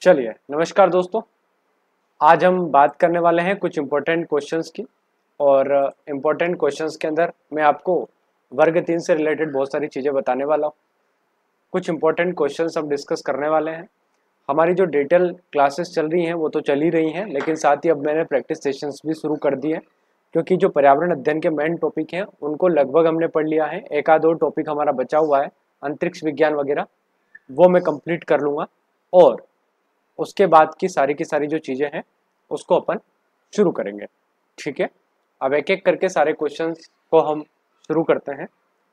चलिए नमस्कार दोस्तों। आज हम बात करने वाले हैं कुछ इम्पोर्टेंट क्वेश्चंस की। और इम्पोर्टेंट क्वेश्चंस के अंदर मैं आपको वर्ग 3 से रिलेटेड बहुत सारी चीज़ें बताने वाला हूँ। कुछ इम्पोर्टेंट क्वेश्चंस हम डिस्कस करने वाले हैं। हमारी जो डिटेल क्लासेस चल रही हैं वो तो चल ही रही हैं, लेकिन साथ ही अब मैंने प्रैक्टिस सेशंस भी शुरू कर दिए हैं, क्योंकि जो पर्यावरण अध्ययन के मेन टॉपिक हैं उनको लगभग हमने पढ़ लिया है। एक आध और टॉपिक हमारा बचा हुआ है, अंतरिक्ष विज्ञान वगैरह, वो मैं कंप्लीट कर लूँगा और उसके बाद की सारी जो चीज़ें हैं उसको अपन शुरू करेंगे। ठीक है, अब एक एक करके सारे क्वेश्चंस को हम शुरू करते हैं।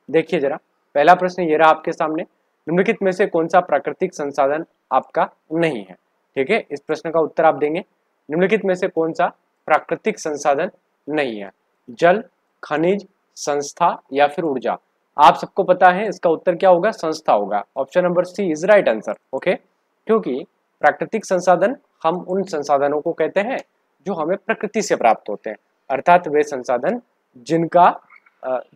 देखिए जरा, पहला प्रश्न ये रहा आपके सामने, निम्नलिखित में से कौन सा प्राकृतिक संसाधन आपका नहीं है। ठीक है, इस प्रश्न का उत्तर आप देंगे, निम्नलिखित में से कौन सा प्राकृतिक संसाधन नहीं है। जल, खनिज, संस्था या फिर ऊर्जा। आप सबको पता है इसका उत्तर क्या होगा, संस्था होगा। Option number C is right answer. Okay, क्योंकि प्राकृतिक संसाधन हम उन संसाधनों को कहते हैं जो हमें प्रकृति से प्राप्त होते हैं, अर्थात वे संसाधन जिनका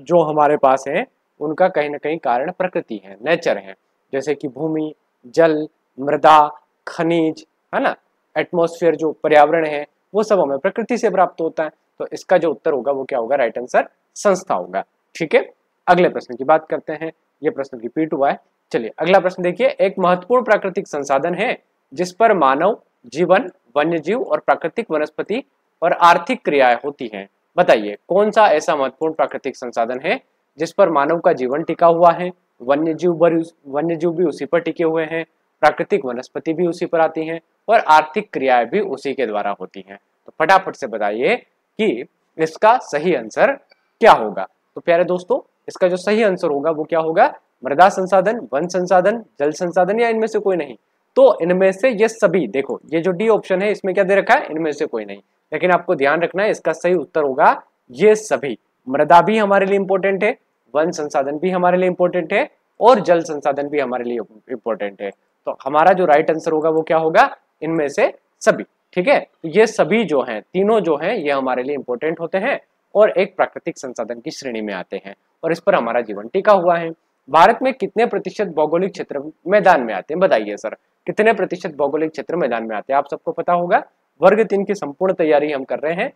जो हमारे पास है उनका कहीं ना कहीं कारण प्रकृति है, नेचर है। जैसे कि भूमि, जल, मृदा, खनिज, है ना, एटमॉस्फेयर, जो पर्यावरण है वो सब हमें प्रकृति से प्राप्त होता है। तो इसका जो उत्तर होगा वो क्या होगा, राइट आंसर संस्था होगा। ठीक है, अगले प्रश्न की बात करते हैं। ये प्रश्न रिपीट हुआ है। चलिए अगला प्रश्न देखिए, एक महत्वपूर्ण प्राकृतिक संसाधन है जिस पर मानव जीवन, वन्य जीव और प्राकृतिक वनस्पति और आर्थिक क्रियाएं होती हैं। बताइए कौन सा ऐसा महत्वपूर्ण प्राकृतिक संसाधन है जिस पर मानव का जीवन टिका हुआ है, वन्य जीव भी उसी पर टिके हुए हैं, प्राकृतिक वनस्पति भी उसी पर आती हैं और आर्थिक क्रियाएं भी उसी के द्वारा होती हैं। तो फटाफट से बताइए कि इसका सही आंसर क्या होगा। तो प्यारे दोस्तों, इसका जो सही आंसर होगा वो क्या होगा, मृदा संसाधन, वन संसाधन, जल संसाधन या इनमें से कोई नहीं। तो इनमें से ये सभी, देखो ये जो डी ऑप्शन है इसमें क्या दे रखा है, इनमें से कोई नहीं। लेकिन आपको ध्यान रखना है इसका सही उत्तर होगा ये सभी। मृदा भी हमारे लिए इंपॉर्टेंट है, वन संसाधन भी हमारे लिए इंपॉर्टेंट है और जल संसाधन भी हमारे लिए इंपॉर्टेंट है। तो हमारा जो राइट आंसर होगा वो क्या होगा, इनमें से सभी। ठीक है, तो ये सभी जो हैं, तीनों जो हैं, ये हमारे लिए इंपॉर्टेंट होते हैं और एक प्राकृतिक संसाधन की श्रेणी में आते हैं और इस पर हमारा जीवन टिका हुआ है। भारत में कितने प्रतिशत भौगोलिक क्षेत्र मैदान में आते हैं, बताइए सर, कितने प्रतिशत भौगोलिक क्षेत्र मैदान में आते हैं। आप सबको पता होगा, वर्ग 3 की संपूर्ण तैयारी हम कर रहे हैं,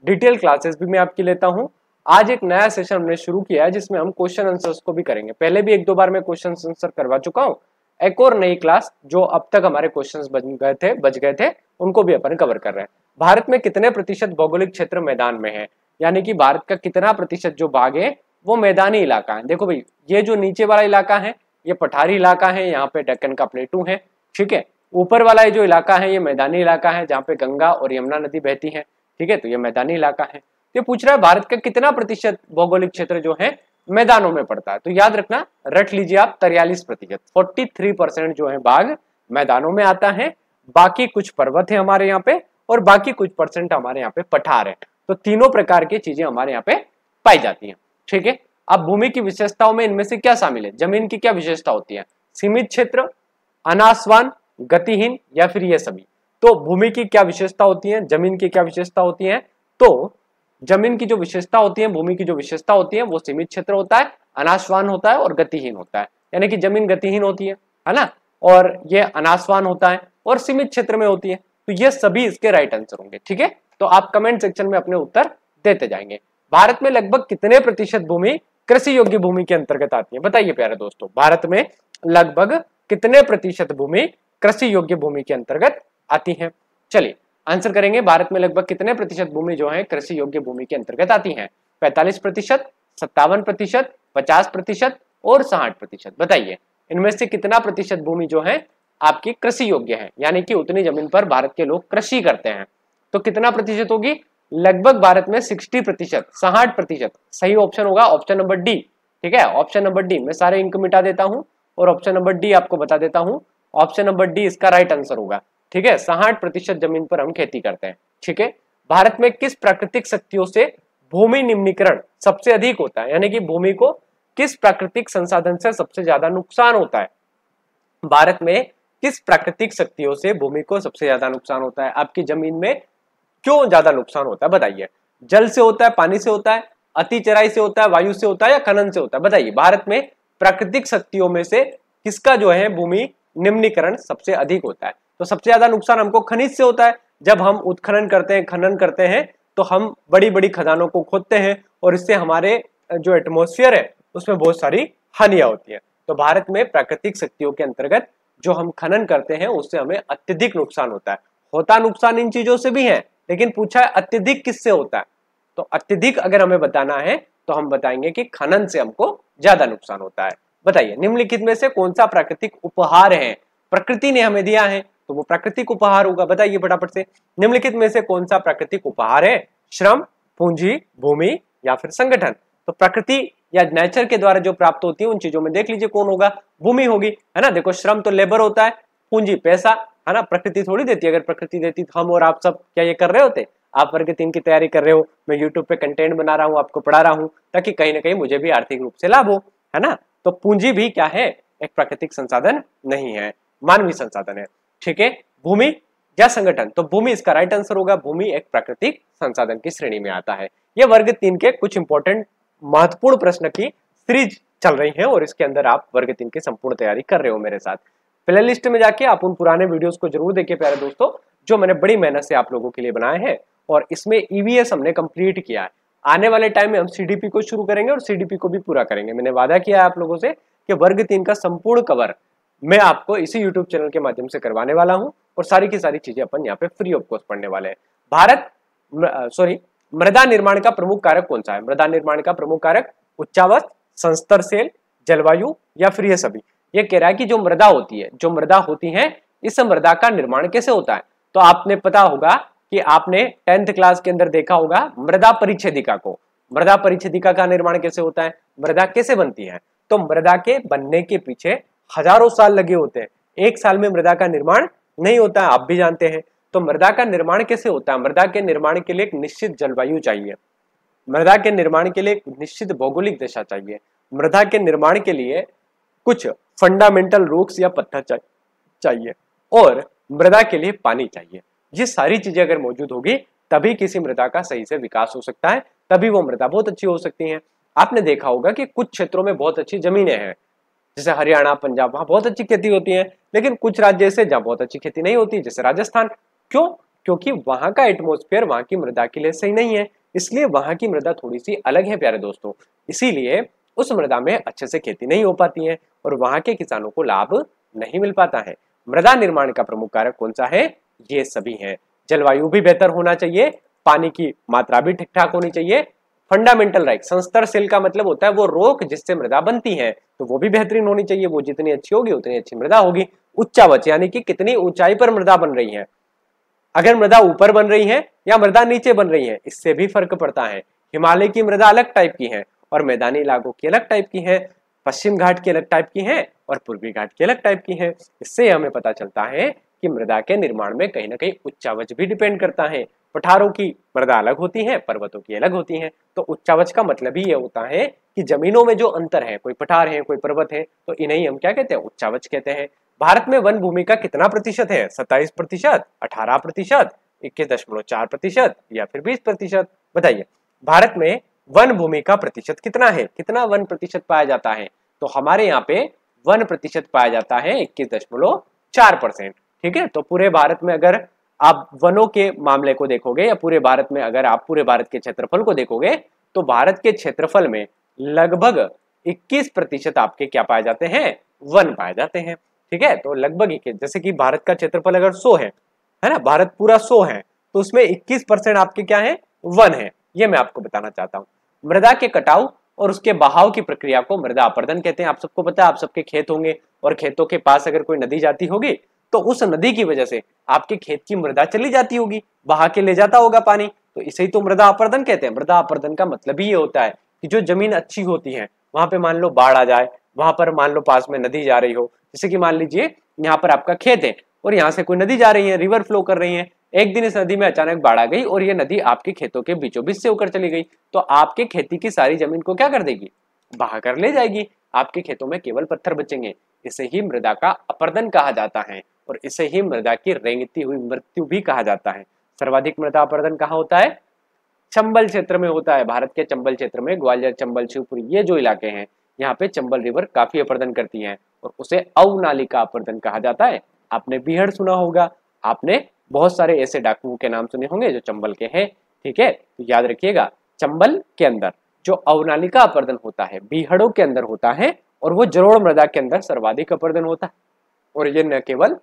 डिटेल क्लासेस भी मैं आपकी लेता हूं। आज एक नया सेशन हमने शुरू किया है जिसमें हम क्वेश्चन आंसर्स को भी करेंगे। पहले भी एक दो बार मैं क्वेश्चन आंसर करवा चुका हूं। एक और नई क्लास जो अब तक हमारे क्वेश्चंस बच गए थे उनको भी अपन कवर कर रहे हैं। भारत में कितने प्रतिशत भौगोलिक क्षेत्र मैदान में है, यानी कि भारत का कितना प्रतिशत जो भाग है वो मैदानी इलाका है। देखो भाई, ये जो नीचे वाला इलाका है ये पठारी इलाका है, यहाँ पे डेक्कन का प्लेटू है। ठीक है, ऊपर वाला ये जो इलाका है ये मैदानी इलाका है जहाँ पे गंगा और यमुना नदी बहती है। ठीक है, तो ये मैदानी इलाका है। ये पूछ रहा है भारत का कितना प्रतिशत भौगोलिक क्षेत्र जो है मैदानों में पड़ता है। तो याद रखना, रट लीजिए आप, 43%, 43% जो है भाग मैदानों में आता है। बाकी कुछ पर्वत है हमारे यहाँ पे और बाकी कुछ % हमारे यहाँ पे पठार है। तो तीनों प्रकार की चीजें हमारे यहाँ पे पाई जाती हैं। ठीक है, अब भूमि की विशेषताओं में इनमें से क्या शामिल है, जमीन की क्या विशेषता होती है, सीमित क्षेत्र, अनासवान, गतिहीन या फिर ये सभी। तो भूमि की क्या विशेषता होती है, जमीन की क्या विशेषता होती है। तो जमीन की जो विशेषता होती है, भूमि की जो विशेषता होती है वो सीमित क्षेत्र होता है, अनासवान होता है और गतिहीन होता है। यानी कि जमीन गतिहीन होती है ना, और ये अनासवान होता है और सीमित क्षेत्र में होती है। तो ये सभी इसके राइट आंसर होंगे। ठीक है, तो आप कमेंट सेक्शन में अपने उत्तर देते जाएंगे। भारत में लगभग कितने प्रतिशत भूमि कृषि योग्य भूमि के अंतर्गत आती है, बताइए प्यारे दोस्तों, भारत में लगभग कितने प्रतिशत भूमि कृषि योग्य भूमि के अंतर्गत आती है। चलिए आंसर करेंगे, भारत में लगभग कितने प्रतिशत भूमि जो है कृषि योग्य भूमि के अंतर्गत आती है। 45%, 57%, 50% और 60%। बताइए इनमें से कितना प्रतिशत भूमि जो है आपकी कृषि योग्य है, यानी कि उतनी जमीन पर भारत के लोग कृषि करते हैं। तो कितना प्रतिशत होगी, लगभग भारत में 60%, 60%। सही ऑप्शन होगा ऑप्शन नंबर डी। ठीक है, ऑप्शन नंबर डी। मैं सारे इंक मिटा देता हूं और ऑप्शन नंबर डी आपको बता देता हूं। ऑप्शन नंबर डी इसका राइट आंसर होगा। ठीक है, 60% जमीन पर हम खेती करते हैं। ठीक है, भारत में किस प्राकृतिक शक्तियों से भूमि निम्नीकरण सबसे अधिक होता है, यानी कि भूमि को किस प्राकृतिक संसाधन से सबसे ज्यादा नुकसान होता है। भारत में किस प्राकृतिक शक्तियों से भूमि को सबसे ज्यादा नुकसान होता है, आपकी जमीन में क्यों ज्यादा नुकसान होता है, बताइए। जल से होता है, पानी से होता है, अति चराई से होता है, वायु से होता है या खनन से होता है। बताइए भारत में प्राकृतिक शक्तियों में से किसका जो है भूमि निम्नीकरण सबसे अधिक होता है। तो सबसे ज्यादा नुकसान हमको खनिज से होता है। जब हम उत्खनन करते हैं, खनन करते हैं, तो हम बड़ी बड़ी खदानों को खोदते हैं और इससे हमारे जो एटमॉस्फेयर है उसमें बहुत सारी हानियां होती है। तो भारत में प्राकृतिक शक्तियों के अंतर्गत जो हम खनन करते हैं उससे हमें अत्यधिक नुकसान होता है। होता नुकसान इन चीजों से भी है, लेकिन पूछा है अत्यधिक किससे होता है, तो अत्यधिक अगर हमें बताना है तो हम बताएंगे कि खनन से हमको ज्यादा नुकसान होता है। बताइए निम्नलिखित में से कौन सा प्राकृतिक उपहार है, प्रकृति ने हमें दिया है तो वो प्राकृतिक उपहार होगा। बताइए फटाफट से, निम्नलिखित में से कौन सा प्राकृतिक उपहार है? श्रम, पूंजी, भूमि या फिर संगठन। तो प्रकृति या नेचर के द्वारा जो प्राप्त होती है उन चीजों में देख लीजिए कौन होगा, भूमि होगी, है ना। देखो श्रम तो लेबर होता है, पूंजी पैसा, है ना, प्रकृति थोड़ी देती है। अगर प्रकृति देती तो हम और आप सब क्या ये कर रहे होते? आप वर्ग 3 की तैयारी कर रहे हो, मैं यूट्यूब पे कंटेंट बना रहा हूँ, आपको पढ़ा रहा हूँ, ताकि कहीं ना कहीं मुझे भी आर्थिक रूप से लाभ हो, है ना। तो पूंजी भी क्या है? एक प्राकृतिक संसाधन नहीं है, मानवीय संसाधन है। ठीक है, भूमि या संगठन, तो भूमि इसका राइट आंसर होगा। भूमि एक प्राकृतिक संसाधन की श्रेणी में आता है। ये वर्ग 3 के कुछ इंपॉर्टेंट महत्वपूर्ण प्रश्न की सीरीज चल रही है और इसके अंदर आप वर्ग 3 की संपूर्ण तैयारी कर रहे हो मेरे साथ। प्ले लिस्ट में जाके आप उन पुराने वीडियोस को जरूर देखिए प्यारे दोस्तों, जो मैंने बड़ी मेहनत से आप लोगों के लिए बनाए हैं और इसमें ईवीएस हमने कंप्लीट किया है। आने वाले टाइम में हम सीडीपी को शुरू करेंगे और सीडीपी को भी पूरा करेंगे। मैंने वादा किया है आप लोगों से कि वर्ग 3 का संपूर्ण कवर मैं आपको इसी यूट्यूब चैनल के माध्यम से करवाने वाला हूं और सारी की सारी चीजें अपन यहाँ पे फ्री ऑफ कॉस्ट पढ़ने वाले हैं। मृदा निर्माण का प्रमुख कारक कौन सा है? मृदा निर्माण का प्रमुख कारक उच्चावच, संस्तर सेल, जलवायु या फिर ये सभी। ये कह रहा है कि जो मृदा होती है, जो मृदा होती है, इस मृदा का निर्माण कैसे होता है? तो आपने पता होगा कि आपने 10th क्लास के अंदर देखा होगा मृदा परिच्छेदिका को। मृदा परिच्छेदिका का निर्माण कैसे होता है? मृदा कैसे बनती है? तो मृदा के बनने के पीछे हजारों साल लगे होते हैं, एक साल में मृदा का निर्माण नहीं होता है, आप भी जानते हैं। तो मृदा का निर्माण कैसे होता है? मृदा के निर्माण के लिए एक निश्चित जलवायु चाहिए, मृदा के निर्माण के लिए एक निश्चित भौगोलिक दशा चाहिए, मृदा के निर्माण के लिए कुछ फंडामेंटल रॉक्स या पत्थर चाहिए और मृदा के लिए पानी चाहिए। ये सारी चीजें अगर मौजूद होगी तभी किसी मृदा का सही से विकास हो सकता है, तभी वो मृदा बहुत अच्छी हो सकती है। आपने देखा होगा कि कुछ क्षेत्रों में बहुत अच्छी जमीनें हैं, जैसे हरियाणा, पंजाब, वहां बहुत अच्छी खेती होती है, लेकिन कुछ राज्य ऐसे जहां बहुत अच्छी खेती नहीं होती, जैसे राजस्थान। क्यों? क्योंकि वहां का एटमॉस्फेयर वहां की मृदा के लिए सही नहीं है, इसलिए वहां की मृदा थोड़ी सी अलग है प्यारे दोस्तों। इसीलिए उस मृदा में अच्छे से खेती नहीं हो पाती है और वहां के किसानों को लाभ नहीं मिल पाता है। मृदा निर्माण का प्रमुख कारक कौन सा है? ये सभी है। जलवायु भी बेहतर होना चाहिए, पानी की मात्रा भी ठीक ठाक होनी चाहिए, फंडामेंटल राइट, संस्तर सेल का मतलब होता है वो रोक जिससे मृदा बनती है, तो वो भी बेहतरीन होनी चाहिए। वो जितनी अच्छी होगी उतनी अच्छी मृदा होगी। उच्चावच यानी कि कितनी ऊंचाई पर मृदा बन रही है, अगर मृदा ऊपर बन रही है या मृदा नीचे बन रही है, इससे भी फर्क पड़ता है। हिमालय की मृदा अलग टाइप की है और मैदानी इलाकों की अलग टाइप की है, पश्चिम घाट की अलग टाइप की है और पूर्वी घाट की अलग टाइप की है। इससे हमें पता चलता है कि मृदा के निर्माण में कहीं ना कहीं उच्चावच भी डिपेंड करता है। पठारों की मृदा अलग होती है, पर्वतों की अलग होती है। तो उच्चावच का मतलब ही ये होता है कि जमीनों में जो अंतर है, कोई पठार है, कोई पर्वत है, तो इन्हें हम क्या कहते हैं? उच्चावच कहते हैं। भारत में वन भूमि का कितना प्रतिशत है? 27%, 18%, 21.4% या फिर 20%? बताइए भारत में वन भूमि का प्रतिशत कितना है? कितना वन प्रतिशत पाया जाता है? तो हमारे यहाँ पे वन प्रतिशत पाया जाता है 21.4%। ठीक है, तो पूरे भारत में अगर आप वनों के मामले को देखोगे या पूरे भारत में अगर आप पूरे भारत के क्षेत्रफल को देखोगे तो भारत के क्षेत्रफल में लगभग 21% आपके क्या पाए जाते हैं? वन पाए जाते हैं। ठीक है, तो लगभग 21, जैसे कि भारत का क्षेत्रफल अगर 100 है ना, भारत पूरा 100 है, तो उसमें 21% आपके क्या है? वन है। ये मैं आपको बताना चाहता हूँ। मृदा के कटाव और उसके बहाव की प्रक्रिया को मृदा अपरदन कहते हैं। आप सबको पता है, आप सबके खेत होंगे और खेतों के पास अगर कोई नदी जाती होगी तो उस नदी की वजह से आपके खेत की मृदा चली जाती होगी, बहा के ले जाता होगा पानी, तो इसे ही तो मृदा अपरदन कहते हैं। मृदा अपरदन का मतलब ही ये होता है कि जो जमीन अच्छी होती है वहां पे मान लो बाढ़ आ जाए, वहां पर मान लो पास में नदी जा रही हो, जैसे कि मान लीजिए यहाँ पर आपका खेत है और यहाँ से कोई नदी जा रही है, रिवर फ्लो कर रही है। एक दिन इस नदी में अचानक बाढ़ आ गई और ये नदी आपके खेतों के बीचों बीच से होकर चली गई, तो आपके खेती की सारी जमीन को क्या कर देगी? बहा कर ले जाएगी। आपके खेतों में केवल पत्थर बचेंगे। इसे ही मृदा का अपरदन कहा जाता है और इसे ही मृदा की रेंगती हुई मृत्यु भी कहा जाता है। सर्वाधिक मृदा अपरदन कहाँ होता है? चंबल क्षेत्र में होता है। भारत के चंबल क्षेत्र में ग्वालियर, चंबल, शिवपुरी ये जो इलाके हैं, यहाँ पे चंबल रिवर काफी अपरदन करती है और उसे अवनालिका अपरदन कहा जाता है। आपने बीहड़ सुना होगा, आपने बहुत सारे ऐसे डाकुओं के नाम सुने होंगे जो चंबल के हैं। ठीक है, तो याद रखिएगा चंबल के अंदर जो अवनालिका अपर्दन होता है बीहड़ों के अंदर होता है और वो जलोढ़ मृदा के अंदर सर्वाधिक अपर्दन होता है। और ये न केवल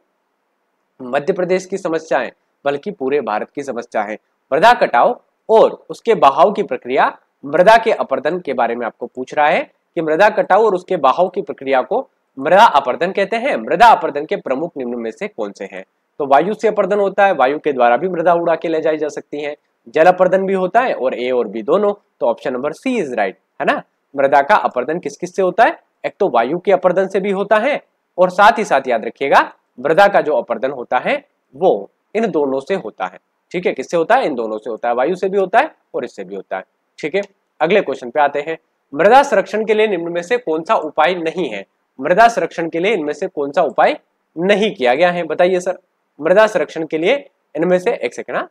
मध्य प्रदेश की समस्या है बल्कि पूरे भारत की समस्या है। मृदा कटाव और उसके बहाव की प्रक्रिया मृदा के अपर्दन के बारे में आपको पूछ रहा है कि मृदा कटाव और उसके बहाव की प्रक्रिया को मृदा अपर्दन कहते हैं। मृदा अपर्दन के प्रमुख निम्न में से कौन से हैं? तो वायु से अपर्दन होता है, वायु के द्वारा भी मृदा उड़ा के ले जाई जा सकती है। जल अपर्दन भी होता है और ए और बी दोनों, तो option number C is right, है ना। मृदा का अपर्दन किस किस से होता है? एक तो वायु के अपर्दन से भी होता है और साथ ही साथ याद रखिएगा मृदा का जो अपर्दन होता है वो इन दोनों से होता है। ठीक है, किससे होता है? इन दोनों से होता है, वायु से भी होता है और इससे भी होता है। ठीक है, अगले क्वेश्चन पे आते हैं। मृदा संरक्षण के लिए निम्न में से कौन सा उपाय नहीं है? मृदा संरक्षण के लिए इनमें से कौन सा उपाय नहीं किया गया है? बताइए सर। मृदा संरक्षण के लिए इनमें से, एक सेकंड,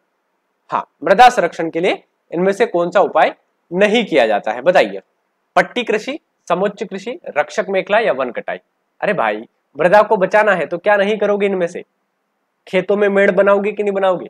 हाँ, मृदा संरक्षण के लिए इनमें से कौन सा उपाय नहीं किया जाता है? बताइए। पट्टी कृषि, समुच्च कृषि, रक्षक मेखला या वन कटाई? अरे भाई, मृदा को बचाना है तो क्या नहीं करोगे इनमें से? खेतों में मेड़ बनाओगे कि नहीं बनाओगे?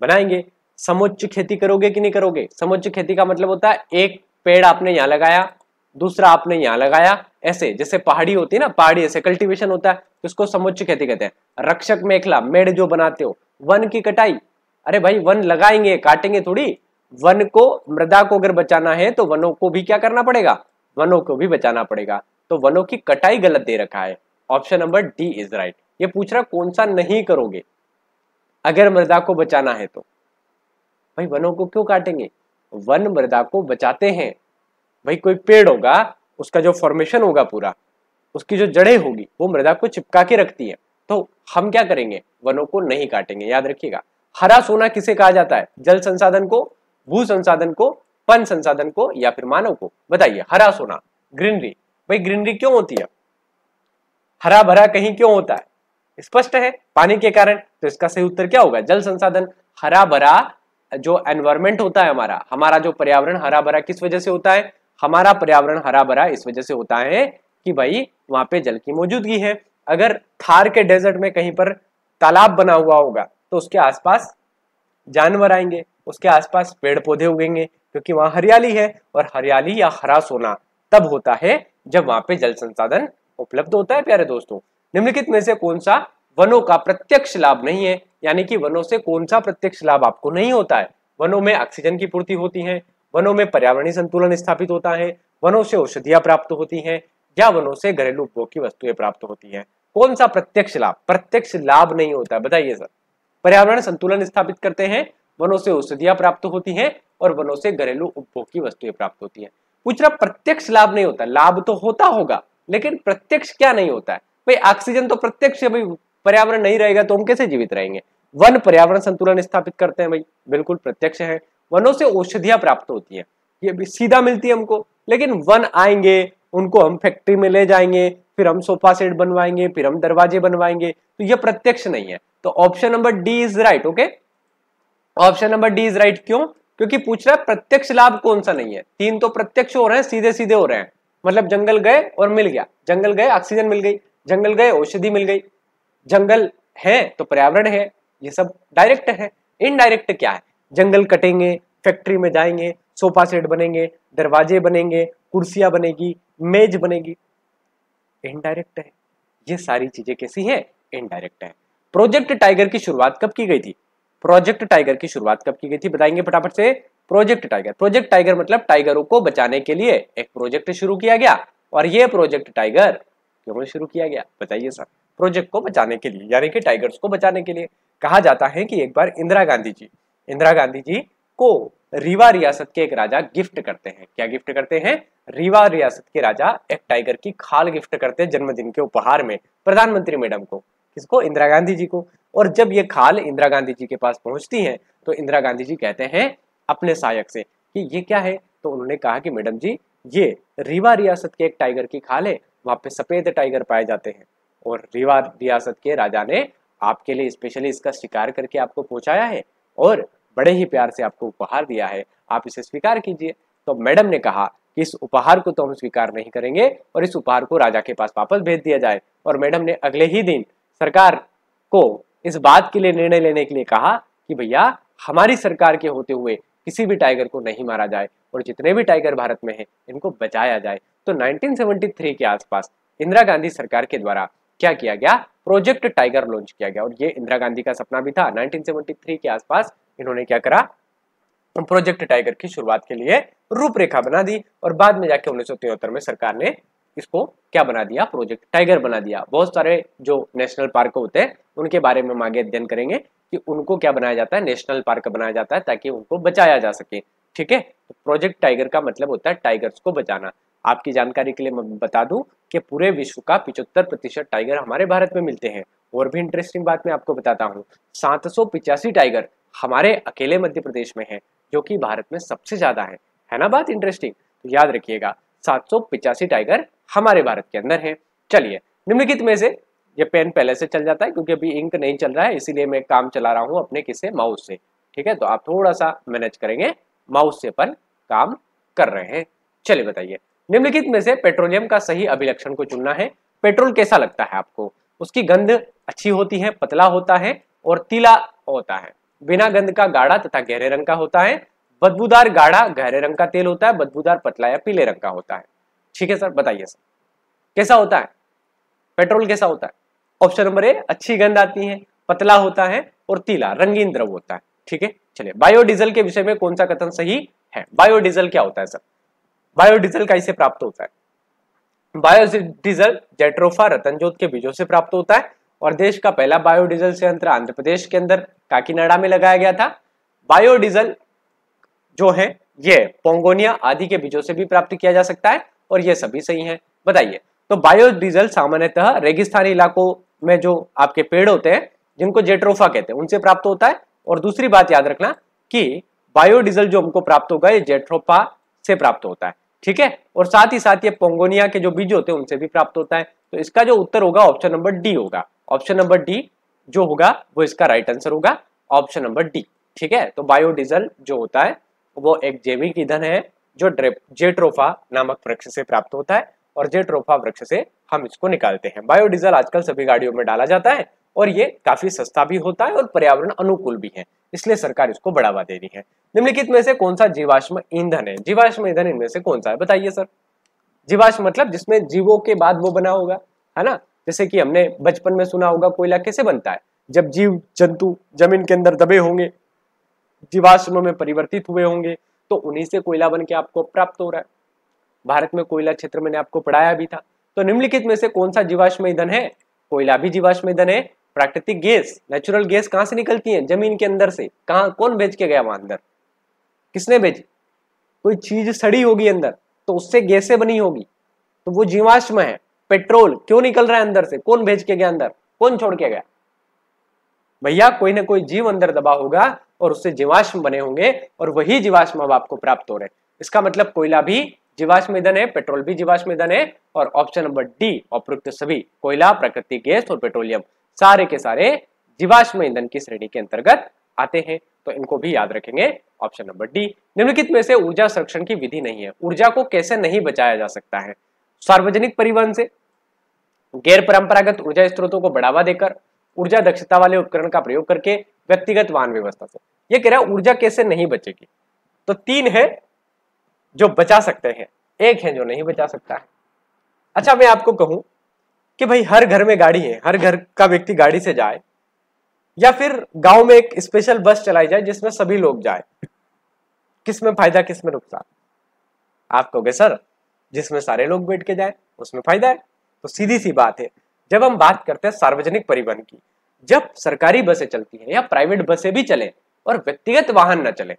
बनाएंगे। समुच्च खेती करोगे कि नहीं करोगे? समुच्च खेती का मतलब होता है एक पेड़ आपने यहाँ लगाया, दूसरा आपने यहाँ लगाया, ऐसे जैसे पहाड़ी होती है ना, पहाड़ी ऐसे कल्टीवेशन होता है, तो इसको समुच्च खेती कहते हैं। रक्षक मेखला, मेड़ जो बनाते हो। वन की कटाई, अरे भाई वन लगाएंगे, काटेंगे थोड़ी। वन को, मृदा को अगर बचाना है तो वनों को भी क्या करना पड़ेगा? वनों को भी बचाना पड़ेगा। तो वनों की कटाई गलत दे रखा है, option number D is right. ये पूछ रहा कौन सा नहीं करोगे अगर मृदा को बचाना है तो। भाई वनों को क्यों काटेंगे? वन मृदा को बचाते हैं। भाई कोई पेड़ होगा, उसका जो फॉर्मेशन होगा पूरा, उसकी जो जड़ें होगी वो मृदा को चिपका के रखती है, तो हम क्या करेंगे? वनों को नहीं काटेंगे। याद रखिएगा। हरा सोना किसे कहा जाता है? जल संसाधन को, भू संसाधन को, वन संसाधन को या फिर मानव को? बताइए। हरा सोना, ग्रीनरी। भाई ग्रीनरी क्यों होती है? हरा भरा कहीं क्यों होता है? स्पष्ट है, पानी के कारण। तो इसका सही उत्तर क्या होगा? जल संसाधन। हरा भरा जो एनवायरमेंट होता है हमारा, हमारा जो पर्यावरण हरा भरा किस वजह से होता है? हमारा पर्यावरण हरा भरा इस वजह से होता है कि भाई वहां पे जल की मौजूदगी है। अगर थार के डेजर्ट में कहीं पर तालाब बना हुआ होगा तो उसके आसपास जानवर आएंगे, उसके आसपास पेड़ पौधे उगेंगे, क्योंकि वहां हरियाली है। और हरियाली या हरा सोना तब होता है जब वहां पे जल संसाधन उपलब्ध होता है। प्यारे दोस्तों, निम्नलिखित में से कौन सा वनों का प्रत्यक्ष लाभ नहीं है? यानी कि वनों से कौन सा प्रत्यक्ष लाभ आपको नहीं होता है? वनों में ऑक्सीजन की पूर्ति होती है, वनों में पर्यावरणीय संतुलन स्थापित होता है, वनों से औषधियां प्राप्त होती हैं, या वनों से घरेलू उपभोग की वस्तुएं प्राप्त होती हैं। कौन सा प्रत्यक्ष लाभ? प्रत्यक्ष लाभ नहीं होता है, बताइए सर। पर्यावरण संतुलन स्थापित करते हैं, वनों से औषधियां प्राप्त होती हैं और वनों से घरेलू उपभोग की वस्तुएं प्राप्त होती हैं। पूछ रहा प्रत्यक्ष लाभ नहीं होता। लाभ तो होता होगा लेकिन प्रत्यक्ष क्या नहीं होता है? भाई ऑक्सीजन तो प्रत्यक्ष है, भाई पर्यावरण नहीं रहेगा तो हम कैसे जीवित रहेंगे? वन पर्यावरण संतुलन स्थापित करते हैं, भाई बिल्कुल प्रत्यक्ष है। वनों से औषधियां प्राप्त होती है, ये भी सीधा मिलती है हमको। लेकिन वन आएंगे, उनको हम फैक्ट्री में ले जाएंगे, फिर हम सोफा सेट बनवाएंगे, फिर हम दरवाजे बनवाएंगे, तो ये प्रत्यक्ष नहीं है। तो option number D is right. Okay, option number D is right. क्यों? क्योंकि पूछ रहा है प्रत्यक्ष लाभ कौन सा नहीं है। तीन तो प्रत्यक्ष हो रहे हैं, सीधे सीधे हो रहे हैं। मतलब जंगल गए और मिल गया, जंगल गए ऑक्सीजन मिल गई, जंगल गए औषधि मिल गई, जंगल है तो पर्यावरण है, ये सब डायरेक्ट है। इनडायरेक्ट क्या है? जंगल कटेंगे, फैक्ट्री में जाएंगे, सोफा सेट बनेंगे, दरवाजे बनेंगे, कुर्सियां बनेगी, मेज बनेगी, इनडायरेक्ट है। ये सारी चीजें कैसी है? इनडायरेक्ट है। प्रोजेक्ट टाइगर की शुरुआत कब की गई थी? प्रोजेक्ट टाइगर की शुरुआत कब की गई थी? बताएंगे फटाफट से। प्रोजेक्ट टाइगर, प्रोजेक्ट टाइगर मतलब टाइगरों को बचाने के लिए एक प्रोजेक्ट शुरू किया गया। और ये प्रोजेक्ट टाइगर क्यों शुरू किया गया? बताइए सर। प्रोजेक्ट को बचाने के लिए, यानी कि टाइगर्स को बचाने के लिए। कहा जाता है कि एक बार इंदिरा गांधी जी को रीवा रियासत के एक राजा गिफ्ट करते हैं। क्या गिफ्ट करते हैं? रीवा रियासत के राजा एक टाइगर की खाल गिफ्ट करते हैं जन्मदिन के उपहार में प्रधानमंत्री मैडम को। किसको? इंदिरा गांधी जी को। और जब ये खाल इंदिरा गांधी जी के पास पहुंचती है तो इंदिरा गांधी जी कहते हैं अपने सहायक से कि ये क्या है? तो उन्होंने कहा कि मैडम जी, ये रीवा रियासत के एक टाइगर की खाल है, वहां पे सफेद टाइगर पाए जाते हैं और रीवा रियासत के राजा ने आपके लिए स्पेशली इसका शिकार करके आपको पहुंचाया है और बड़े ही प्यार से आपको उपहार दिया है, आप इसे स्वीकार कीजिए। तो मैडम ने कहा कि इस उपहार को तो हम स्वीकार नहीं करेंगे और इस उपहार को राजा के पास वापस भेज दिया जाए। और मैडम ने अगले ही दिन सरकार को इस बात के लिए निर्णय लेने के लिए कहा कि भैया हमारी सरकार के होते हुए किसी भी टाइगर को नहीं मारा जाए और जितने भी टाइगर भारत में हैं इनको बचाया जाए। तो 1973 के आसपास इंदिरा गांधी सरकार के द्वारा क्या किया गया, प्रोजेक्ट टाइगर लॉन्च किया गया। और ये इंदिरा गांधी का सपना भी था। 1973 के आसपास इन्होंने क्या करा, प्रोजेक्ट टाइगर की शुरुआत के लिए रूपरेखा बना दी और बाद में जाके 1973 में सरकार ने इसको क्या बना दिया, प्रोजेक्ट टाइगर बना दिया। बहुत सारे जो नेशनल पार्क होते हैं उनके बारे में हम आगे अध्ययन करेंगे कि उनको क्या बनाया जाता है, नेशनल पार्क बनाया जाता है ताकि उनको बचाया जा सके। ठीक है, तो प्रोजेक्ट टाइगर का मतलब होता है टाइगर्स को बचाना। आपकी जानकारी के लिए मैं बता दूं कि पूरे विश्व का 75% टाइगर हमारे भारत में मिलते हैं। और भी इंटरेस्टिंग बात मैं आपको बताता हूँ, 785 टाइगर हमारे अकेले मध्य प्रदेश में है, जो कि भारत में सबसे ज्यादा है ना बात इंटरेस्टिंग। तो याद रखिएगा 785 टाइगर हमारे भारत के अंदर है। चलिए, निम्नलिखित में से, ये पेन पहले से चल जाता है क्योंकि अभी इंक नहीं चल रहा है, इसीलिए मैं काम चला रहा हूँ अपने किससे, माउस से। ठीक है, तो आप थोड़ा सा मैनेज करेंगे, माउस से अपन काम कर रहे हैं। चलिए बताइए, निम्नलिखित में से पेट्रोलियम का सही अभिलक्षण को चुनना है। पेट्रोल कैसा लगता है आपको? उसकी गंध अच्छी होती है, पतला होता है और तीला होता है। बिना गंध का गाढ़ा तथा गहरे रंग का होता है। बदबूदार गाढ़ा गहरे रंग का तेल होता है, बदबूदार पतला या पीले रंग का होता है। ठीक है सर, बताइए सर कैसा होता है पेट्रोल, कैसा होता है? ऑप्शन नंबर ए, अच्छी गंध आती है, पतला होता है और तीला रंगीन द्रव होता है। ठीक है, चलिए, बायोडीजल के विषय में कौन सा कथन सही है? बायोडीजल क्या होता है सर? बायोडीजल कैसे प्राप्त होता है? बायोडीजल जेट्रोफा रतनजोत के बीजों से प्राप्त होता है और देश का पहला बायोडीजल संयंत्र आंध्र प्रदेश के अंदर काकीनाडा में लगाया गया था। बायोडीजल जो है ये पोंगोनिया आदि के बीजों से भी प्राप्त किया जा सकता है और ये सभी सही हैं। बताइए, तो बायोडीजल सामान्यतः रेगिस्तानी इलाकों में जो आपके पेड़ होते हैं जिनको जेट्रोफा कहते हैं उनसे प्राप्त होता है। और दूसरी बात याद रखना कि बायोडीजल जो हमको प्राप्त होगा ये जेट्रोफा से प्राप्त होता है। ठीक है, और साथ ही साथ ये पोंगोनिया के जो बीज होते हैं उनसे भी प्राप्त होता है। तो इसका जो उत्तर होगा ऑप्शन नंबर डी होगा। ऑप्शन नंबर डी जो होगा वो इसका राइट आंसर होगा, ऑप्शन नंबर डी। ठीक है, तो बायोडीजल जो होता है वो एक जैविक ईंधन है जो जेट्रोफा नामक वृक्ष से प्राप्त होता है और जेट्रोफा वृक्ष से हम इसको निकालते हैं। बायोडीजल आजकल सभी गाड़ियों में डाला जाता है और ये काफी सस्ता भी होता है और पर्यावरण अनुकूल भी है, इसलिए सरकार इसको बढ़ावा दे रही है। निम्नलिखित में से कौन सा जीवाश्म ईंधन है? जीवाश्म ईंधन इनमें से कौन सा है, बताइए सर। जीवाश्म मतलब जिसमें जीवों के बाद वो बना होगा, है ना। जैसे कि हमने बचपन में सुना होगा कोयला कैसे बनता है, जब जीव जंतु जमीन के अंदर दबे होंगे, जीवाश्म में परिवर्तित हुए होंगे, तो उन्हीं से कोयला बन के आपको प्राप्त हो रहा है। भारत में कोयला क्षेत्र मैंने आपको पढ़ाया भी था। तो निम्नलिखित में से कौन सा जीवाश्म ईंधन है? कोयला भी जीवाश्म ईंधन है। प्राकृतिक गैस, नेचुरल गैस कहां से निकलती है? जमीन के अंदर से। कहां, कौन भेज के गया वहां अंदर? किसने भेजी? कोई चीज सड़ी होगी अंदर तो उससे गैसें बनी होगी, तो वो जीवाश्म है। पेट्रोल क्यों निकल रहा है अंदर से? कौन भेज के गया अंदर? कौन छोड़ के गया? भैया कोई ना कोई जीव अंदर दबा होगा और उससे जीवाश्म बने होंगे और वही जीवाश्म अब आपको प्राप्त हो रहे हैं। इसका मतलब कोयला भी जीवाश्म ईंधन है, पेट्रोल भी जीवाश्म ईंधन है और ऑप्शन नंबर डी उपयुक्त सभी, कोयला, प्राकृतिक गैस और पेट्रोलियम सारे के सारे जीवाश्म ईंधन की श्रेणी के अंतर्गत आते हैं। तो इनको भी याद रखेंगे, ऑप्शन नंबर डी। निम्नलिखित में से ऊर्जा संरक्षण की विधि नहीं है। ऊर्जा को कैसे नहीं बचाया जा सकता है? सार्वजनिक परिवहन से, गैर परंपरागत ऊर्जा स्रोतों को बढ़ावा देकर, ऊर्जा दक्षता वाले उपकरण का प्रयोग करके, व्यक्तिगत वाहन व्यवस्था से। ये कह रहा है ऊर्जा कैसे नहीं बचेगी। तो 3 है जो बचा सकते हैं, 1 है जो नहीं बचा सकता है। अच्छा, मैं आपको कहूं कि भाई हर घर में गाड़ी है, हर घर का व्यक्ति गाड़ी से जाए, या फिर गांव में एक स्पेशल बस चलाई जाए जिसमें सभी लोग जाए, किसमें फायदा किसमें नुकसान? आप कहोगे सर जिसमें सारे लोग बैठ के जाए उसमें फायदा है। तो सीधी सी बात है, जब हम बात करते हैं सार्वजनिक परिवहन की, जब सरकारी बसें चलती हैं या प्राइवेट बसें भी चले और व्यक्तिगत वाहन न चले,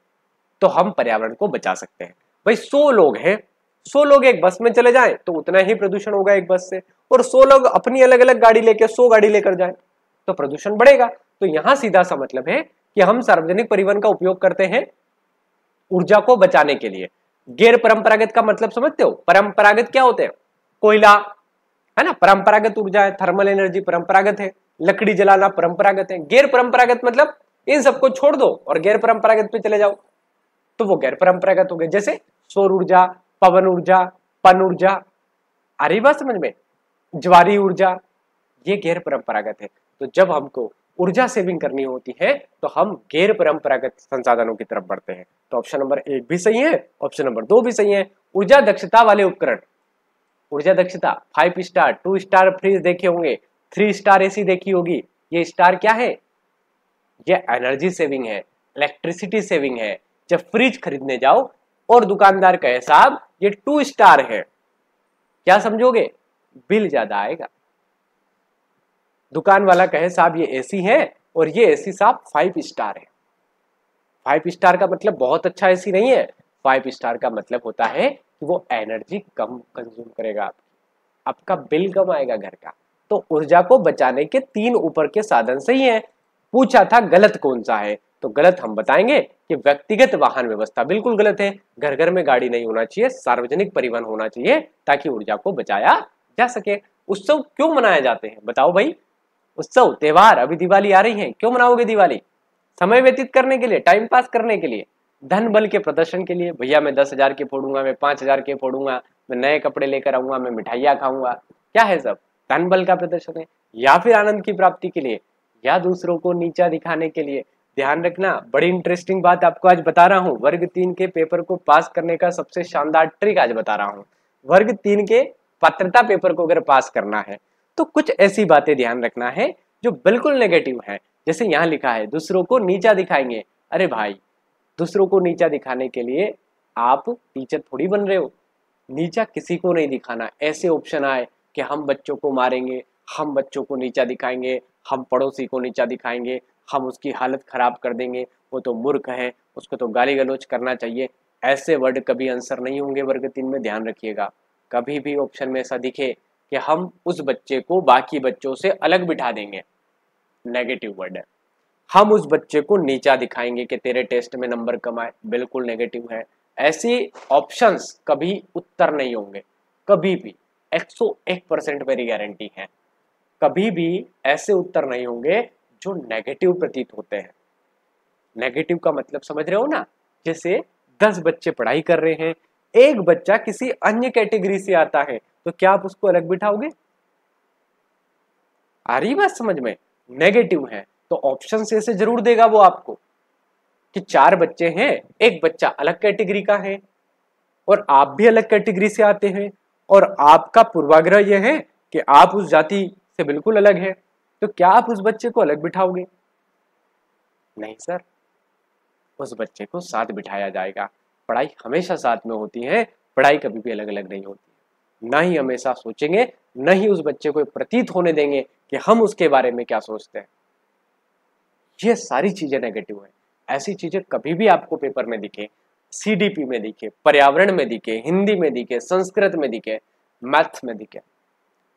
तो हम पर्यावरण को बचा सकते हैं। भाई 100 लोग हैं, 100 लोग एक बस में चले जाएं तो उतना ही प्रदूषण होगा एक बस से, और 100 लोग अपनी अलग अलग गाड़ी लेके 100 गाड़ी लेकर जाएं तो प्रदूषण बढ़ेगा। तो यहां सीधा सा मतलब है कि हम सार्वजनिक परिवहन का उपयोग करते हैं ऊर्जा को बचाने के लिए। गैर परंपरागत का मतलब समझते हो? परंपरागत क्या होते हैं? कोयला, है ना, परंपरागत ऊर्जा है, थर्मल एनर्जी परंपरागत है, लकड़ी जलाना परंपरागत है। गैर परंपरागत मतलब इन सबको छोड़ दो और गैर परंपरागत पे चले जाओ, तो वो गैर परंपरागत हो गए। जैसे सौर ऊर्जा, पवन ऊर्जा, पन ऊर्जा, आ रही बात समझ में? ज्वारी ऊर्जा, ये गैर परंपरागत है। तो जब हमको ऊर्जा सेविंग करनी होती है तो हम गैर परंपरागत संसाधनों की तरफ बढ़ते हैं। तो ऑप्शन नंबर 1 भी सही है, ऑप्शन नंबर 2 भी सही है। ऊर्जा दक्षता वाले उपकरण, ऊर्जा दक्षता 5 स्टार, 2 स्टार फ्रिज देखे होंगे, 3 स्टार एसी देखी होगी। ये स्टार क्या है? ये एनर्जी सेविंग है, इलेक्ट्रिसिटी सेविंग है। जब फ्रिज खरीदने जाओ और दुकानदार कहे साहब ये 2 स्टार है, क्या समझोगे? बिल ज्यादा आएगा। दुकान वाला कहे साहब ये एसी है और ये एसी साहब 5 स्टार है। 5 स्टार का मतलब बहुत अच्छा एसी नहीं है, 5 स्टार का मतलब होता है कि वो एनर्जी कम कंज्यूम करेगा, आपका बिल कम आएगा घर का। तो ऊर्जा को बचाने के 3 ऊपर के साधन सही है। पूछा था गलत कौन सा है, तो गलत हम बताएंगे कि व्यक्तिगत वाहन व्यवस्था बिल्कुल गलत है। घर घर में गाड़ी नहीं होना चाहिए, सार्वजनिक परिवहन होना चाहिए ताकि ऊर्जा को बचाया जा सके। उत्सव क्यों मनाए जाते हैं बताओ भाई? उत्सव त्योहार, अभी दिवाली आ रही है, क्यों मनाओगे दिवाली? समय व्यतीत करने के लिए, टाइम पास करने के लिए, धन बल के प्रदर्शन के लिए। भैया मैं 10,000 के फोड़ूंगा, मैं 5,000 के फोड़ूंगा, मैं नए कपड़े लेकर आऊंगा, मैं मिठाइयाँ खाऊंगा, क्या है सब? धन बल का प्रदर्शन है। या फिर आनंद की प्राप्ति के लिए, या दूसरों को नीचा दिखाने के लिए। ध्यान रखना, बड़ी इंटरेस्टिंग बात आपको आज बता रहा हूँ। वर्ग 3 के पेपर को पास करने का सबसे शानदार ट्रिक आज बता रहा हूँ। वर्ग 3 के पात्रता पेपर को अगर पास करना है तो कुछ ऐसी बातें ध्यान रखना है जो बिल्कुल नेगेटिव है। जैसे यहाँ लिखा है दूसरों को नीचा दिखाएंगे। अरे भाई, दूसरों को नीचा दिखाने के लिए आप टीचर थोड़ी बन रहे हो। नीचा किसी को नहीं दिखाना। ऐसे ऑप्शन आए कि हम बच्चों को मारेंगे, हम बच्चों को नीचा दिखाएंगे, हम पड़ोसी को नीचा दिखाएंगे, हम उसकी हालत खराब कर देंगे, वो तो मूर्ख है, उसको तो गाली गलौज करना चाहिए। ऐसे वर्ड कभी आंसर नहीं होंगे वर्ग 3 में, ध्यान रखिएगा। कभी भी ऑप्शन में ऐसा दिखे कि हम उस बच्चे को बाकी बच्चों से अलग बिठा देंगे, नेगेटिव वर्ड है। हम उस बच्चे को नीचा दिखाएंगे कि तेरे टेस्ट में नंबर कम आए, बिल्कुल नेगेटिव है। ऐसी ऑप्शंस कभी उत्तर नहीं होंगे, कभी भी। 101% मेरी गारंटी है। कभी भी ऐसे उत्तर नहीं होंगे जो नेगेटिव प्रतीत होते हैं। नेगेटिव का मतलब समझ रहे हो ना? जैसे 10 बच्चे पढ़ाई कर रहे हैं, एक बच्चा किसी अन्य कैटेगरी से आता है, तो क्या आप उसको अलग बिठाओगे? आ रही बात समझ में? नेगेटिव है तो ऑप्शन से जरूर देगा वो आपको कि 4 बच्चे हैं, एक बच्चा अलग कैटेगरी का है और आप भी अलग कैटेगरी से आते हैं और आपका पूर्वाग्रह यह है कि आप उस जाति से बिल्कुल अलग है, तो क्या आप उस बच्चे को अलग बिठाओगे? नहीं सर, उस बच्चे को साथ बिठाया जाएगा। पढ़ाई हमेशा साथ में होती है, पढ़ाई कभी भी अलग अलग नहीं होती। ना ही हमेशा सोचेंगे, न ही उस बच्चे को प्रतीत होने देंगे कि हम उसके बारे में क्या सोचते हैं। ये सारी चीजें नेगेटिव है। ऐसी चीजें कभी भी आपको पेपर में दिखे, सीडीपी में दिखे, पर्यावरण में दिखे, हिंदी में दिखे, संस्कृत में दिखे, मैथ में दिखे,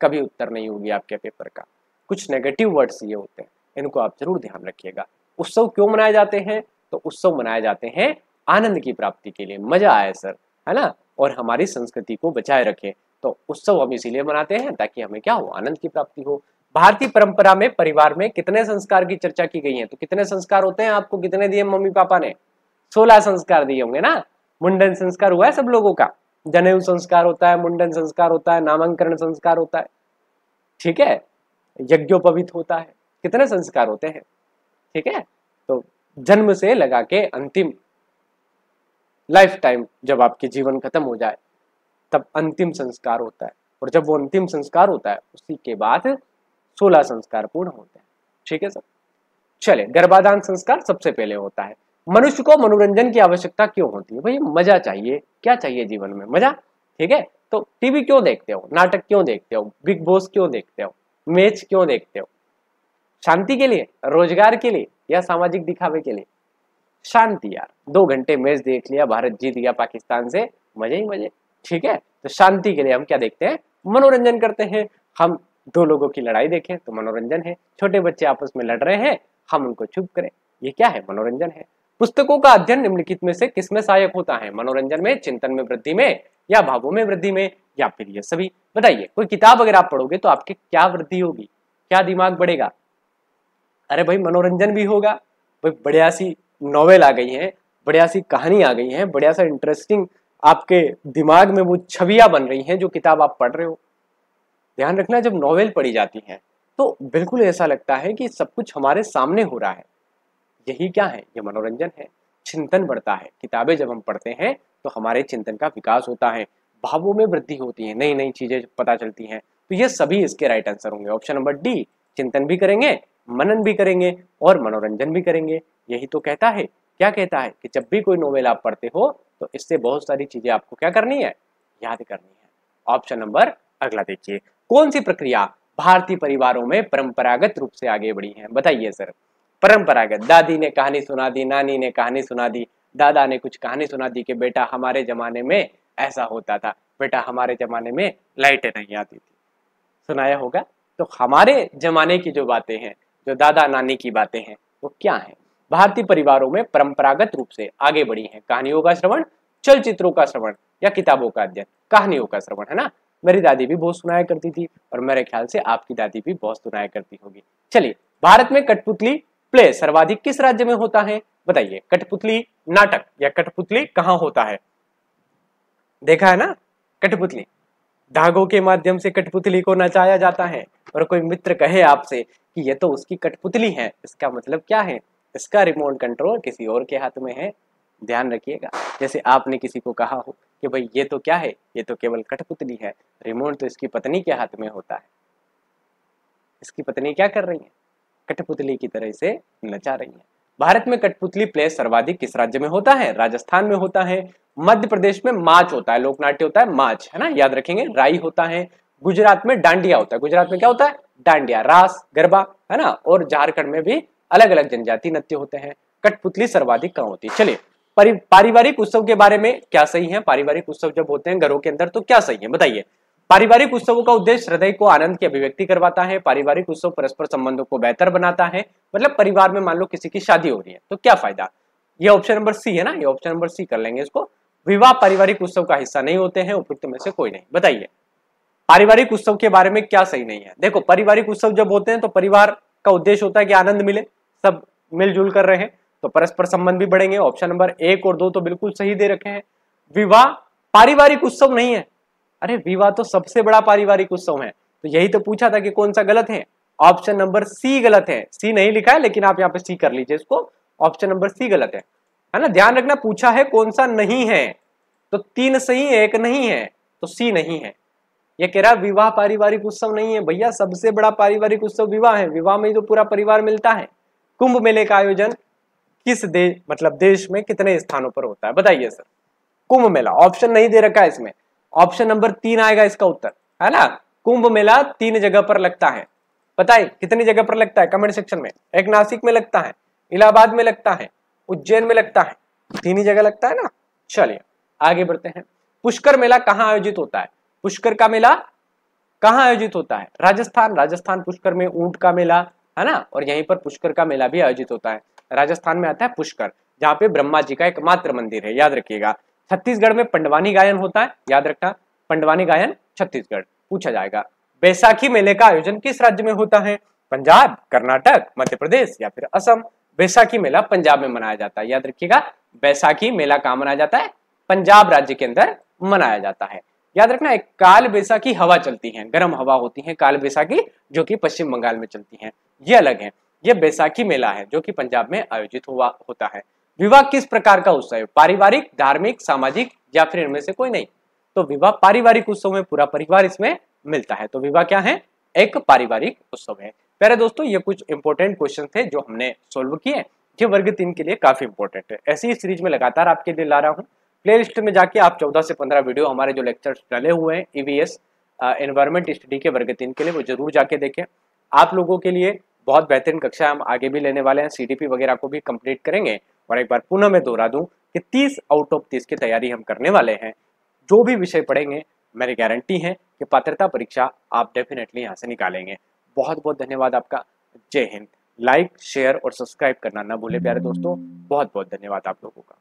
कभी उत्तर नहीं होगी आपके पेपर का। कुछ नेगेटिव वर्ड्स ये होते हैं, इनको आप जरूर ध्यान रखिएगा। उत्सव क्यों मनाए जाते हैं? तो उत्सव मनाए जाते हैं आनंद की प्राप्ति के लिए, मजा आए सर, है ना, और हमारी संस्कृति को बचाए रखे। तो उत्सव हम इसीलिए मनाते हैं ताकि हमें क्या हो, आनंद की प्राप्ति हो। भारतीय परंपरा में परिवार में कितने संस्कार की चर्चा की गई है? तो कितने संस्कार होते हैं? आपको कितने दिए मम्मी पापा ने? 16 संस्कार दिए होंगे ना। मुंडन संस्कार हुआ है सब लोगों का, जनेऊ संस्कार होता है, मुंडन संस्कार होता है, नामांकन संस्कार होता है, ठीक है, यज्ञोपवीत होता है, कितने संस्कार होते हैं, ठीक है। तो जन्म से लगा के अंतिम लाइफ टाइम, जब आपके जीवन खत्म हो जाए तब अंतिम संस्कार होता है, और जब वो अंतिम संस्कार होता है उसी के बाद 16 संस्कार पूर्ण होते हैं, ठीक है सर। चले, गर्भाधान संस्कार सबसे पहले होता है। मनुष्य को मनोरंजन की आवश्यकता क्यों होती है? भाई मजा चाहिए, क्या चाहिए जीवन में? मजा, ठीक है। तो टीवी क्यों देखते हो, नाटक क्यों देखते हो, बिग बॉस क्यों देखते हो, मैच क्यों देखते हो? शांति के लिए, रोजगार के लिए, या सामाजिक दिखावे के लिए? शांति यार, 2 घंटे मैच देख लिया, भारत जीत गया पाकिस्तान से, मजे ही मजे, ठीक है। तो शांति के लिए हम क्या देखते हैं? मनोरंजन करते हैं। हम 2 लोगों की लड़ाई देखें तो मनोरंजन है। छोटे बच्चे आपस में लड़ रहे हैं, हम उनको चुप करें, ये क्या है? मनोरंजन है। पुस्तकों का अध्ययन निम्नलिखित में से किसमें सहायक होता है? मनोरंजन में, चिंतन में वृद्धि में, या भावों में वृद्धि में, या फिर ये सभी? बताइए, कोई किताब अगर आप पढ़ोगे तो आपकी क्या वृद्धि होगी, क्या दिमाग बढ़ेगा? अरे भाई मनोरंजन भी होगा, भाई बढ़िया सी नॉवेल आ गई है, बढ़िया सी कहानी आ गई है, बढ़िया सा इंटरेस्टिंग आपके दिमाग में वो छवियां बन रही हैं जो किताब आप पढ़ रहे हो। ध्यान रखना, जब नॉवेल पढ़ी जाती है तो बिल्कुल ऐसा लगता है कि सब कुछ हमारे सामने हो रहा है। यही क्या है? ये मनोरंजन है, चिंतन बढ़ता है। किताबें जब हम पढ़ते हैं तो हमारे चिंतन का विकास होता है, भावों में वृद्धि होती है, नई नई चीजें पता चलती हैं। तो ये सभी इसके राइट आंसर होंगे। ऑप्शन नंबर डी, चिंतन भी करेंगे, मनन भी करेंगे और मनोरंजन भी करेंगे। यही तो कहता है, क्या कहता है कि जब भी कोई नोवेल आप पढ़ते हो तो इससे बहुत सारी चीजें आपको क्या करनी है? याद करनी है। ऑप्शन नंबर अगला देखिए, कौन सी प्रक्रिया भारतीय परिवारों में परंपरागत रूप से आगे बढ़ी है? बताइए सर। परंपरागत, दादी ने कहानी सुना दी, नानी ने कहानी सुना दी, दादा ने कुछ कहानी सुना दी कि बेटा हमारे जमाने में ऐसा होता था, बेटा हमारे जमाने में लाइटें नहीं आती थी, सुनाया होगा। तो हमारे जमाने की जो बातें हैं, जो दादा नानी की बातें हैं, वो क्या है? भारतीय परिवारों में परंपरागत रूप से आगे बढ़ी हैं कहानियों का श्रवण, चलचित्रों का श्रवण या किताबों का अध्ययन। कहानियों का श्रवण, है ना। मेरी दादी भी बहुत सुनाया करती थी और मेरे ख्याल से आपकी दादी भी बहुत सुनाया करती होगी। चलिए, भारत में कठपुतली प्ले सर्वाधिक किस राज्य में होता है? बताइए। कठपुतली नाटक या कठपुतली कहाँ होता है? देखा है ना, कठपुतली धागों के माध्यम से कठपुतली को नचाया जाता है। और कोई मित्र कहे आपसे कि ये तो उसकी कठपुतली है, इसका मतलब क्या है? इसका रिमोट कंट्रोल किसी और के हाथ में है। ध्यान रखिएगा, जैसे आपने किसी को कहा हो कि भाई ये तो क्या है, ये तो केवल कठपुतली है, रिमोट तो इसकी पत्नी के हाथ में होता है। इसकी पत्नी क्या कर रही है? कठपुतली की तरह से नचा रही है। भारत में कठपुतली प्ले सर्वाधिक किस राज्य में होता है? राजस्थान में होता है। मध्य प्रदेश में माच होता है, लोकनाट्य होता है माच, है ना, याद रखेंगे। राई होता है। गुजरात में डांडिया होता है। गुजरात में क्या होता है? डांडिया, रास, गरबा, है ना। और झारखंड में भी अलग अलग जनजाति नृत्य होते हैं। कठपुतली सर्वाधिक कहाँ होती है? चलिए, पारिवारिक उत्सव के बारे में क्या सही है? पारिवारिक उत्सव जब होते हैं घरों के अंदर तो क्या सही है? बताइए। पारिवारिक उत्सवों का उद्देश्य हृदय को आनंद की अभिव्यक्ति करवाता है। पारिवारिक उत्सव परस्पर संबंधों को बेहतर बनाता है। मतलब परिवार में मान लो किसी की शादी हो रही है तो क्या फायदा? ये ऑप्शन नंबर सी है ना, ये ऑप्शन नंबर सी कर लेंगे इसको। विवाह पारिवारिक उत्सव का हिस्सा नहीं होते हैं, उपयुक्त में से कोई नहीं। बताइए, पारिवारिक उत्सव के बारे में क्या सही नहीं है? देखो, पारिवारिक उत्सव जब होते हैं तो परिवार का उद्देश्य होता है कि आनंद मिले, सब मिलजुल कर रहे हैं, तो परस्पर संबंध भी बढ़ेंगे। ऑप्शन नंबर 1 और 2 तो बिल्कुल सही दे रखे हैं। विवाह पारिवारिक उत्सव नहीं है। अरे विवाह तो सबसे बड़ा पारिवारिक उत्सव है। तो यही तो पूछा था कि कौन सा गलत है। ऑप्शन नंबर सी गलत है। सी नहीं लिखा है लेकिन आप यहाँ पे सी कर लीजिए इसको। ऑप्शन नंबर सी गलत है ना। ध्यान रखना, पूछा है कौन सा नहीं है, तो 3 सही है, 1 नहीं है, तो सी नहीं है। ये कह रहा विवाह पारिवारिक उत्सव नहीं है। भैया सबसे बड़ा पारिवारिक उत्सव विवाह है। विवाह में ही तो पूरा परिवार मिलता है। कुंभ मेले का आयोजन किस देश मतलब देश में कितने स्थानों पर होता है? बताइए सर। कुंभ मेला ऑप्शन नहीं दे रखा है इसमें। ऑप्शन नंबर 3 आएगा इसका उत्तर, है ना। कुंभ मेला 3 जगह पर लगता है। बताइए कितनी जगह पर लगता है? कमेंट सेक्शन में। एक नासिक में लगता है, इलाहाबाद में लगता है, उज्जैन में लगता है। 3 ही जगह लगता है ना। चलिए आगे बढ़ते हैं। पुष्कर मेला कहाँ आयोजित होता है? पुष्कर का मेला कहाँ आयोजित होता है? राजस्थान। राजस्थान पुष्कर में ऊंट का मेला, है ना। और यहीं पर पुष्कर का मेला भी आयोजित होता है। राजस्थान में आता है पुष्कर, जहाँ पे ब्रह्मा जी का एकमात्र मंदिर है, याद रखिएगा। छत्तीसगढ़ में पंडवानी गायन होता है, याद रखना। पंडवानी गायन छत्तीसगढ़ पूछा जाएगा। बैसाखी मेले का आयोजन किस राज्य में होता है? पंजाब, कर्नाटक, मध्य प्रदेश या फिर असम। बैसाखी मेला पंजाब में मनाया जाता है, याद रखिएगा। बैसाखी मेला कहाँ मनाया जाता है? पंजाब राज्य के अंदर मनाया जाता है। याद रखना, एक काल बैसाखी हवा चलती है, गर्म हवा होती है काल बैसाखी, जो कि पश्चिम बंगाल में चलती है, ये अलग है। ये बैसाखी मेला है जो कि पंजाब में आयोजित होता है। विवाह किस प्रकार का उत्सव है? पारिवारिक, धार्मिक, सामाजिक या फिर इनमें से कोई नहीं? तो विवाह पारिवारिक उत्सव में पूरा परिवार इसमें मिलता है। तो विवाह क्या है? एक पारिवारिक उत्सव है। प्यारे दोस्तों, ये कुछ इंपॉर्टेंट क्वेश्चन थे जो हमने सोल्व किए। ये वर्ग 3 के लिए काफी इंपॉर्टेंट है। ऐसी ही सीरीज में लगातार आपके लिए ला रहा हूँ। प्ले लिस्ट में जाके आप 14 से 15 वीडियो हमारे जो लेक्चर्स डले हुए हैं ईवीएस एनवायरमेंट स्टडी के वर्ग 3 के लिए, वो जरूर जाके देखें। आप लोगों के लिए बहुत बेहतरीन कक्षा हम आगे भी लेने वाले हैं। सीडीपी वगैरह को भी कंप्लीट करेंगे। और एक बार पुनः मैं दोहरा दूं कि 30 आउट ऑफ 30 की तैयारी हम करने वाले हैं। जो भी विषय पढ़ेंगे, मेरी गारंटी है कि पात्रता परीक्षा आप डेफिनेटली यहाँ से निकालेंगे। बहुत बहुत धन्यवाद आपका। जय हिंद। लाइक, शेयर और सब्सक्राइब करना ना भूले प्यारे दोस्तों। बहुत बहुत धन्यवाद आप लोगों का।